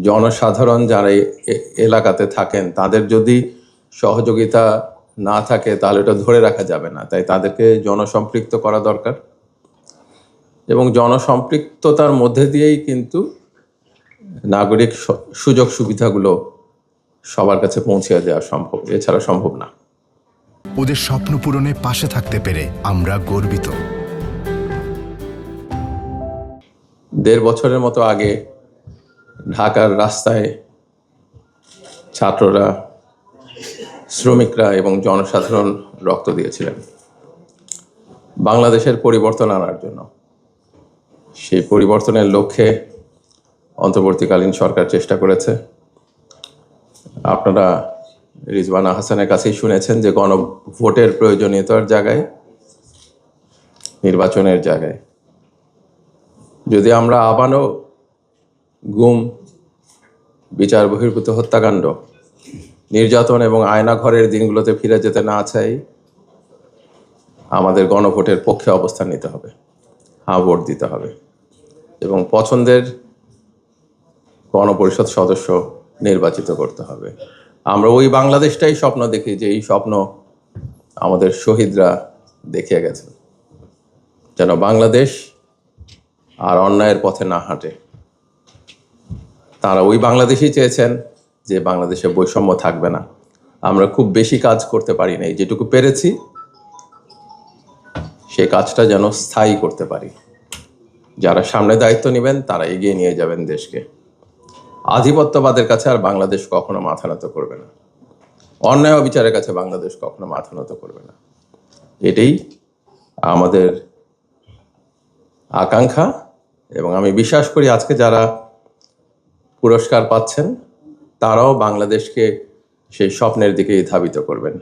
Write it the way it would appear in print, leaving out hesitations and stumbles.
জনসাধারণ যারা এলাকাতে থাকেন তাদের যদি সহযোগিতা না থাকে তাহলে এটা ধরে রাখা যাবে না। তাই তাদেরকে জনসম্পৃক্ত করা দরকার এবং জনসম্পৃক্ততার মধ্যে দিয়েই কিন্তু নাগরিক সুযোগ সুবিধাগুলো সবার কাছে পৌঁছে দেওয়া সম্ভব, এছাড়া সম্ভব না। ওদের স্বপ্ন পূরণে পাশে থাকতে পেরে আমরা গর্বিত। ১.৫ বছরের মতো আগে ঢাকার রাস্তায় ছাত্ররা, শ্রমিকরা এবং জনসাধারণ রক্ত দিয়েছিলেন বাংলাদেশের পরিবর্তন আনার জন্য। সেই পরিবর্তনের লক্ষ্যে অন্তর্বর্তীকালীন সরকার চেষ্টা করেছে। আপনারা রিজওয়ানা হাসানের কাছেই শুনেছেন যে গণভোটের প্রয়োজনীয়তার জায়গায়, নির্বাচনের জায়গায় যদি আমরা আবারও গুম, বিচার বহির্ভূত হত্যাকাণ্ড, নির্যাতন এবং আয়নাঘরের দিনগুলোতে ফিরে যেতে না চাই, আমাদের গণভোটের পক্ষে অবস্থান নিতে হবে, হ্যাঁ ভোট দিতে হবে এবং পছন্দের গণপরিষদ সদস্য নির্বাচিত করতে হবে। আমরা ওই বাংলাদেশটাই স্বপ্ন দেখি যে এই স্বপ্ন আমাদের শহীদরা দেখিয়ে গেছেন, যেন বাংলাদেশ আর অন্যায়ের পথে না হাঁটে। তারা ওই বাংলাদেশই চেয়েছেন যে বাংলাদেশে বৈষম্য থাকবে না। আমরা খুব বেশি কাজ করতে পারি নাই, যেটুকু পেরেছি সেই কাজটা যেন স্থায়ী করতে পারি। যারা সামনে দায়িত্ব নেবেন তারা এগিয়ে নিয়ে যাবেন দেশকে। আধিপত্যবাদের কাছে আর বাংলাদেশ কখনো মাথা নত করবে না, অন্যায় অবিচারের কাছে বাংলাদেশ কখনো মাথা নত করবে না। এটাই আমাদের আকাঙ্ক্ষা এবং আমি বিশ্বাস করি আজকে যারা পুরস্কার পাচ্ছেন তারাও বাংলাদেশকে সেই স্বপ্নের দিকেই ধাবিত করবেন।